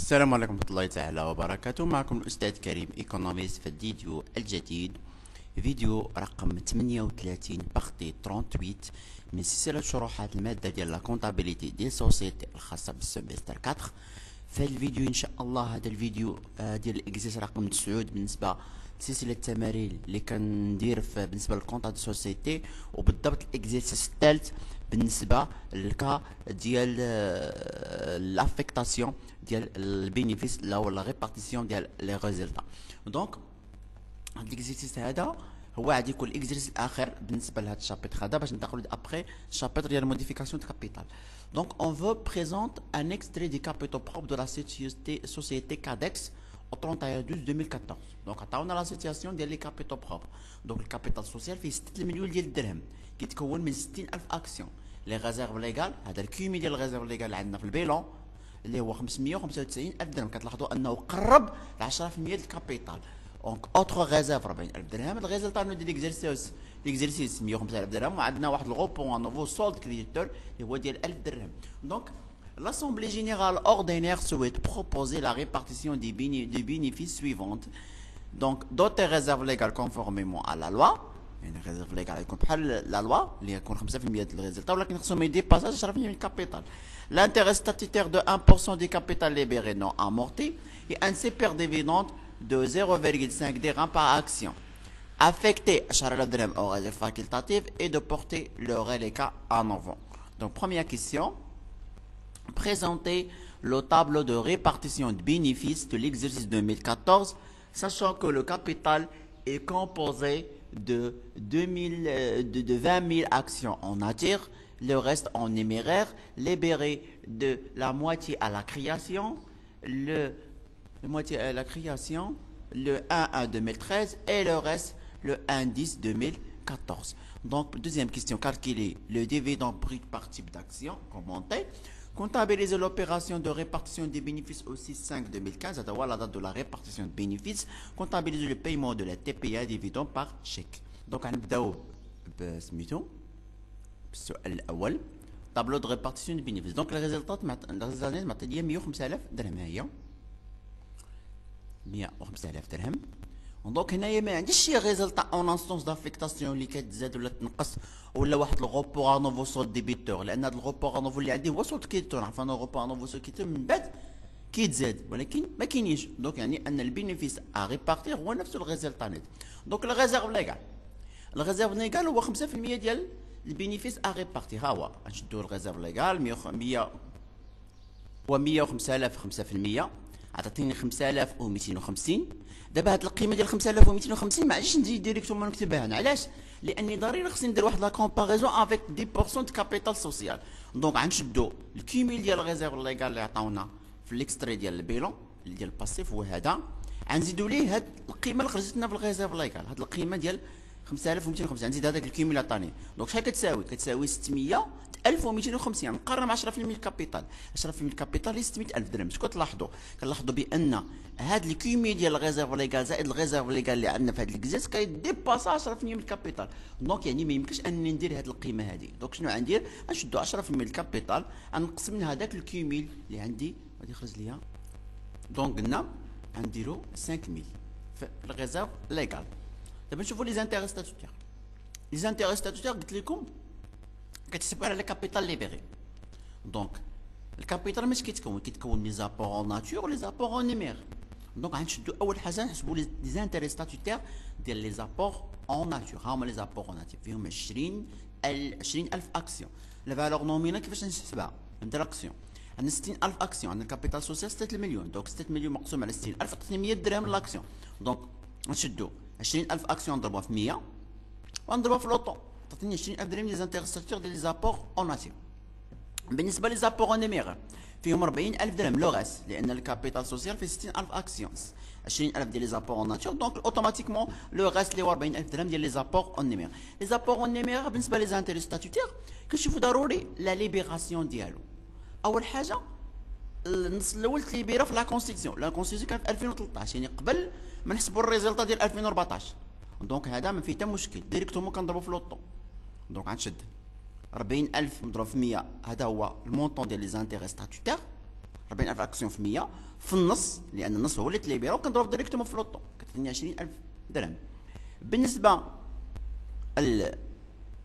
السلام عليكم ورحمة الله تعالى وبركاته. معكم الأستاذ كريم إيكونوميست في الفيديو الجديد، فيديو رقم 38 بارتي 38 من سلسلة شروحات المادة ديال لا كونتابيليتي ديال سوسيتي الخاصة بالسمستر 4. في الفيديو إن شاء الله هذا الفيديو ديال الإكزيس رقم 9 بالنسبة لسلسلة التمارين اللي كندير بالنسبة للكونتا دو سوسيتي، وبالضبط الإكزيس الثالث بالنسبة للكا ديال لافيكتاسيون ديال البينيفيس ولا ريبارتيسيون ديال لي ريزولتا. دونك هاد ليكزيرسيس هذا هو غادي يكون الاكزيرسيس الاخر بالنسبه لهاد الشابيتر هذا، باش ندخلوا ابخي الشابيتر ديال موديفيكاسيون دو كابيتال. دونك اون فو بريزونت ان اكستري دي كابيتال بروب دو لا سوسيتي كادكس au 31/12/2014. دونك عطاونا لا سيتياسيون ديال لي كابيتال بروب. دونك الكابيتال سوسيال فيه 6 مليون ديال الدرهم، كيتكون من 60,000 اكسيون. لي ريزيرف ليغال، هذا الكيمي ديال الريزيرف ليغال اللي عندنا في البيلون اللي هو 595,000 درهم، كتلاحظوا انه قرب ل 10% ديال الكابيتال. دونك اوتر ريزيرف 40,000 درهم. الريزلتا ديال ليكزيرسيس 105,000 درهم، وعندنا واحد الغوبون نوفو سولد كريديتور اللي هو ديال 1000 درهم. دونك l'Assemblée générale ordinaire souhaite proposer la répartition des bénéfices suivantes. Donc, d'autres réserves légales conformément à la loi. يعني réserve légale يكون بحال لا لوا اللي يكون 5% ديال الريزلتا، ولكن خصهم ما يديباساش 10% من الكابيتال. L'intérêt statutaire de 1% du capital libéré non amorti et un super dividende de 0,5 dirham par action. Affecter 10,000 dirham aux réserves facultatives et de porter le reliquat en avant. Donc, première question. Présenter le tableau de répartition de bénéfices de l'exercice 2014, sachant que le capital est composé de 20 000 actions en nature, le reste en numéraire, libéré de la moitié à la création, le 1 2013 et le reste le 1/10/2014. Donc, deuxième question, calculer le dividende brut par type d'action, commenter. Comptabiliser l'opération de répartition des bénéfices au 6/5/2015, à savoir la date de la répartition de bénéfices. Comptabiliser le paiement de la TPA dividende par chèque. Donc, on va بسميتو بالسؤال الأول tableau de répartition de bénéfices. Donc, les résultats معطية 105,000 درهم، هي 105,000 درهم. دونك هنايا ما عنديش شي ريزلتا اون انستونس دافيكتاسيون اللي كتزاد ولا تنقص ولا واحد الغوبور نوفو سولد ديبيتور، لان هذا الغوبور نوفو اللي عندي هو سولد كريديتور. نعرف انا الغوبور نوفو سولد كريديتور من بعد كيتزاد، ولكن ما كاينينش. دونك يعني ان البينيفيس ا ريبارتير هو نفس الريزلتا نيت. دونك الريزيرف ليغال، الريزيرف ليغال هو 5% ديال البينيفيس ا ريبارتير. ها هو غنشدو الريزيرف ليغال 100 هو 105,000 5%، عطاتيني 5,250. دابا هاد القيمه ديال 5,250 ما عادش نجي ديريكتومون نكتبها هنا. علاش؟ لاني ضروري خصني ندير واحد لا كومباريزون افيك 10% دو كابيتال سوسيال. دونك غنشدو الكيميل ديال الريزيرف ليغال اللي عطاونا في الاكستري ديال البيلون اللي ديال الباسيف هو هذا، غنزيدو ليه هاد القيمه اللي خرجت لنا في الريزيرف ليغال، هاد القيمه ديال 5,250 غنزيد هذاك الكيميل اللي عطاني. دونك شحال كتساوي؟ كتساوي 600 1250. نقرر مع 10% من الكابيتال. 10% من الكابيتال هي 600,000 درهم. شكون تلاحظوا؟ كنلاحظوا بان هاد الكيمي ديال الريزيرف ليغال زائد الريزيرف ليغال اللي عندنا في هاد الاكزيس كيديباسا 10% من الكابيتال. دونك يعني ما يمكنش انني ندير هاد القيمه هادي. دونك شنو غندير؟ غنشدو 10% من الكابيتال، غنقص من هذاك الكيميل اللي عندي غادي يخرج ليا. دونك قلنا غنديرو 5,000 في الريزيرف ليغال. دابا نشوفوا لي زانتيغي ستاتوتير. لي زانتيغي ستاتوتير قلت لكم كتحسبوا على الكابيتال ليبيري. دونك الكابيتال ماش كيتكون لي زابور اون ناتور ولي زابور اون نيمير. دونك غنشدو اول حاجه نحسبوا لي زانتيغي ستاتوتير ديال لي زابور اون ناتور. ها هما لي زابور اون ناتور فيهم 20,000 اكسيون. لا فالور نومينال كيفاش نحسبها؟ ندير اكسيون. عندنا 60,000 اكسيون، عندنا الكابيتال سوسيال 6 مليون. دونك 6 مليون مقسوم على 60,000 عطاتني 100 درهم لاكسيون. دونك غنشدو 20,000 اكسيون نضربوها في 100 ونضربوها في لوطو، تعطيني 20,000 درهم لي زانتيغي ستاتوتير ديال لي زابور اون ناتور. بالنسبه لي زابور اون نيمير فيهم 40,000 درهم لو غاس، لان الكابيتال سوسيال فيه 60,000 اكسيون، 20,000 ديال لي زابور اون ناتور. دونك اوتوماتيكمون لو غاس اللي هو 40,000 درهم ديال لي زابور اون نيمير. لي زابور اون نيمير بالنسبه لي زانتيغي ستاتوتير كنشوفوا ضروري لا ليبيراسيون ديالو. اول حاجه النص الاول تليبيرا في لا كونستيتيسيون. لا كونستيتيسيون كانت في 2013، يعني قبل ما نحسبوا الريزلتا ديال 2014. دونك هذا ما فيه حتى مشكل، ديريكتومون كنضربو في لوطو. دونك غنشد 40,000 مضروب في 100، هذا هو المونطون ديال لي زانتيغي ستاتوتير. 40000 اكسيون في 100 في النص، لان النص هو اللي تليبيرا، وكنضرب ديريكتومون في لوطو كتعطيني 20000 درهم. بالنسبه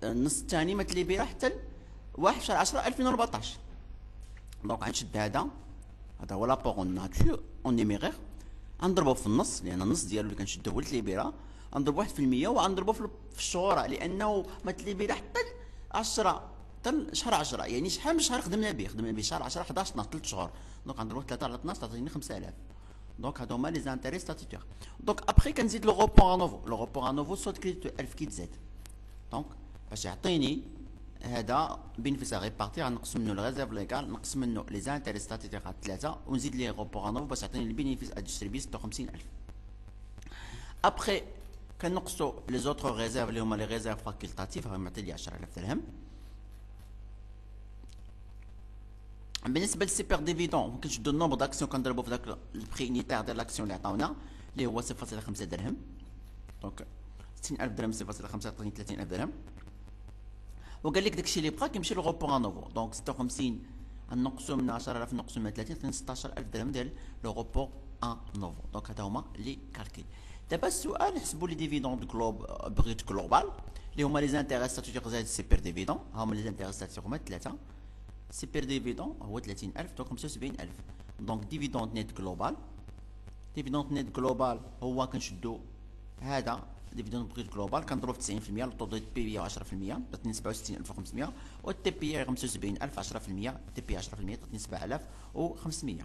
النص الثاني ما تليبيرا حتى 1 شهر 10 2014. دونك غنشد هذا هو لابور اون ناتور اون نيميرير، غنضربو في النص لان النص ديالو اللي كنشدو هو التليبيرا، غنضرب 1% وغنضربو في الشهور، لانه ما تليبيرا حتى 10 حتى شهر 10. يعني شحال من شهر خدمنا به شهر 10 11 12 3 شهور. دونك غنضربو 3 على 12 تعطيني 5000. دونك هادو هما لي زانتيري ستاتيتوار. دونك ابخي كنزيد لو روبور ا نوفو، لو روبور ا نوفو صوت كريديت 1000 كيتزاد. دونك باش يعطيني هذا بينفيس ريبارتي، غنقسم منه الريزيرف ليغال، نقسم منه لي زانتيري ستاتيتوار 3 ونزيد ليه روبور ا نوفو باش يعطيني البينيفيس اديستريبي 56000. ابخي كنقصوا لي زوتر ريزيرف اللي هما لي ريزيرف فاكولتاتيف، غيعطي لي 10000 درهم. بالنسبه للسيبر ديفيدون كنشدو النومبر داكسيون كنضربو في داك البري يونيتير ديال لاكسيون اللي عطاونا اللي هو 0.5 درهم. دونك 60000 درهم 0.5 يعطيني 30000 درهم. وقال لك داكشي اللي بقى كيمشي للغوبور ا نوفو. دونك 56 نقصو من 10000 نقصو من 30 يعطيني 16000 درهم ديال لو غوبور ا نوفو. دونك هذا هما لي كالكيل. دابا السؤال نحسبوا لي ديفيدوند بغيت جلوبال اللي هما لي زانتيري ستاتيوتير زائد السيبر ديفيدون، هما لي زانتيري ستاتيوتير هما 3. سيبر ديفيدون هو 30000 دونك 75000. دونك ديفيدوند نيت جلوبال، ديفيدوند نيت جلوبال هو كنشدو هذا ديفيدوند بغيت جلوبال كنضرب في 90%، الطو ديال بي بي 10% تعطيني 67500، والتي بي 75000 10%، تي بي 10% تعطيني 7500.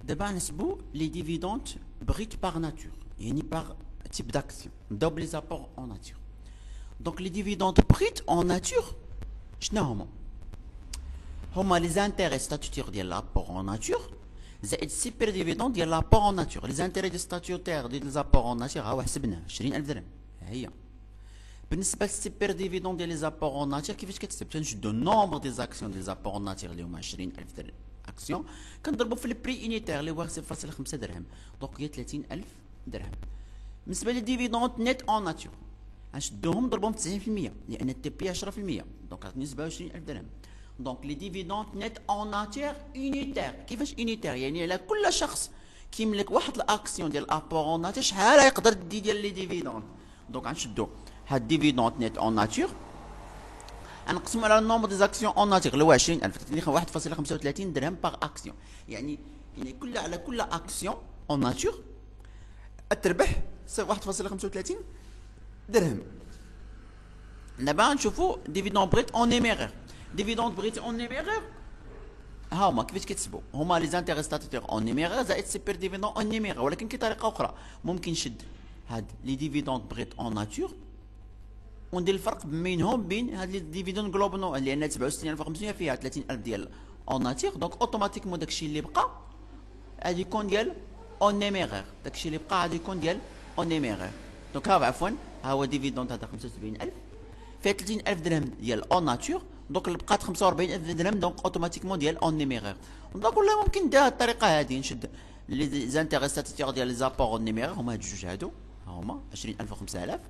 دابا نحسبوا لي ديفيدوند بغيت باغ ناتور، يعني باغ تيب داكسيون. نبداو بلي زابور اون ناتور. دونك لي ديفيدوند بغيت اون ناتور شنو هما لي زانتيري ستاتيوتير ديال لابور اون ناتور زائد السيبر ديفيدوند ديال لابور اون ناتور. لي زانتيري ديال ستاتيوتير ديال لابور اون ناتور ها هو حسبناه 20000 درهم ها هي. بالنسبه للسيبر ديفيدوند ديال لي زابور اون ناتور كيفاش كتحسب؟ تنشدو النومبر دي زاكسيون ديال زابور اون ناتور اللي هما 20000 درهم اكسيون كنضربو في البري يونيتير اللي هو 0.5 درهم، دونك هي 30000 درهم. بالنسبه للديفيدوند نيت اون ناتور غنشدوهم نضربهم في 90% لان التي بي 10%، دونك عطيني 27000 درهم. دونك لي ديفيدوند نيت اون ناتور يونيتير. كيفاش يونيتير؟ يعني على كل شخص كيملك واحد الاكسيون ديال ابور اون ناتور شحال يقدر يدي ديال لي ديفيدوند. دونك غنشدو هاد ديفيدوند نيت اون ناتور غنقسمو على النومبر دي زاكسيون اون ناتور اللي هو 20000 تعطيني 1.35 درهم باغ اكسيون. يعني على كل اكسيون اون ناتور تربح 1.35 درهم. دابا نشوفو ديفيدوند بريت اون نيميرير. ديفيدوند بريت اون نيميرير ها هما كيفاش كيتحسبوا؟ هما لي زانتيري ستاتيوتير اون نيميرير زائد سيبر ديفيدوند اون نيميرير، ولكن كاين طريقه اخرى ممكن نشد هاد لي ديفيدوند بريت اون ناتور وندير الفرق بينهم بين هاد لي ديفيدوند جلوبال، لان 67500 فيها 30000 ديال اون ناتور. دونك اوتوماتيكمون داكشي اللي بقى غادي يكون ديال اون نيميرير، داكشي اللي بقى غادي يكون ديال اون نيميرير. دونك عفوا ها هو ديفيدوند هذا 75000 فيها 30000 درهم ديال اون ناتور، دونك اللي بقات 45000 درهم دونك اوتوماتيكمون ديال اون نيميرير. دونك ولا ممكن ندير هاد الطريقه هادي نشد لي زانتيري ستاتيوتير ديال لي زابور اون نيميرير هما هاد الجوج هادو ها هما 20000 و 5000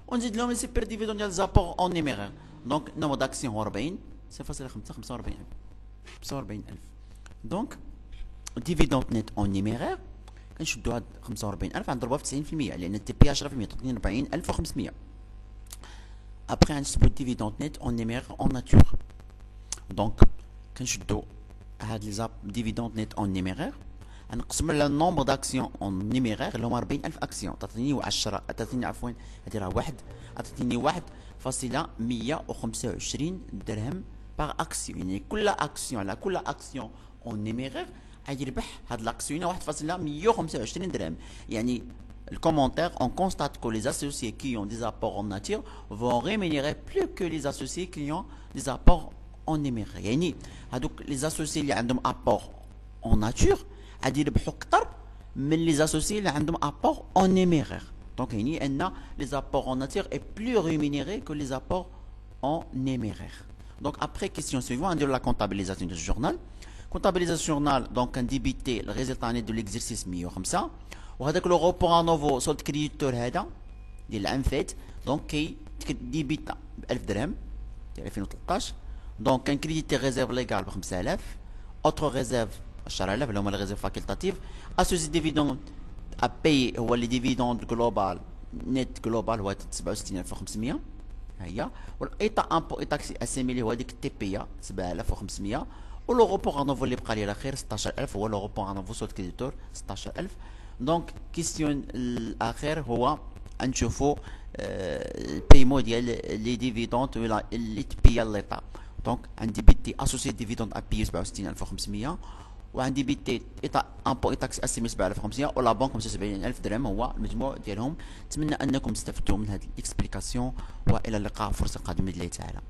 ونزيد لهم لي سيبر ديفيدوند ديال زابور اون نيميرير. دونك نومبر داكسيون هو 40 0.5 45000. دونك ديفيدوند نيت اون نيميرير كنشدو هاد 45000 غنضربوها في 90% لان التي بي 10% تعطيني 40500. ابخي غنحسبو الديفيدوند نيت اون نيميرير اون ناتور. دونك كنشدو هاد لي زاب ديفيدوند نيت اون نيميرير غنقسمو على النومبر داكسيون اون نيميرير اللي هما 40000 اكسيون تعطيني 10 تعطيني عفوا هادي راه واحد تعطيني 1.125 درهم باغ اكسيون. يعني كل اكسيون على كل اكسيون اون نيميرير غادي يربح هاد لاكسيون 1.125 درهم. يعني le commentaire, on constate que les associés qui ont des apports en nature vont rémunérer plus que les associés qui ont des apports en numéraire. يعني هادوك les associés اللي عندهم apport en nature غادي يربحوا اكثر من les associés اللي عندهم apport en numéraire. Donc يعني ان les apports en nature est plus rémunéré que les apports en numéraire. Donc après question suivante, on dit la comptabilisation du journal. Comptabilisation journal, donc on débité le résultat net de l'exercice 105. وهذاك لو غوبور ا نوفو سولت كريديتور هذا ديال العام فات دونك ديبيتا ب 1000 درهم ديال 2013. دونك كان كريديتي ريزيرف ليغال ب 5000 اوتر ريزيرف 16000 اللي هما لي ريزيرف فاكولتاتيف. اسوسي ديفيدوند ابي هو لي ديفيدوند جلوبال نت جلوبال هو 67500 ها هي. والايطا امبو اي تاكسي اسيميلي هو هذيك التي بي 7500. ولو روبور انوفو اللي بقى لي الاخير 16000 هو لو روبور انوفو سوت كريديتور 16000. دونك كيستيون الاخير هو نشوفو البيمو ديال لي ديفيدوند ولا اللي تبيا ليطا. دونك عندي بيتي اسوسي ديفيدوند ابي 67500 وعندي بيتي ايطا امبو اي تاكس اسيمي 7500 ولا بنك 75000 درهم هو المجموع ديالهم. نتمنى انكم استفدتوا من هذه الاكسبليكاسيون والى اللقاء فرصه قادمه باذن الله تعالى.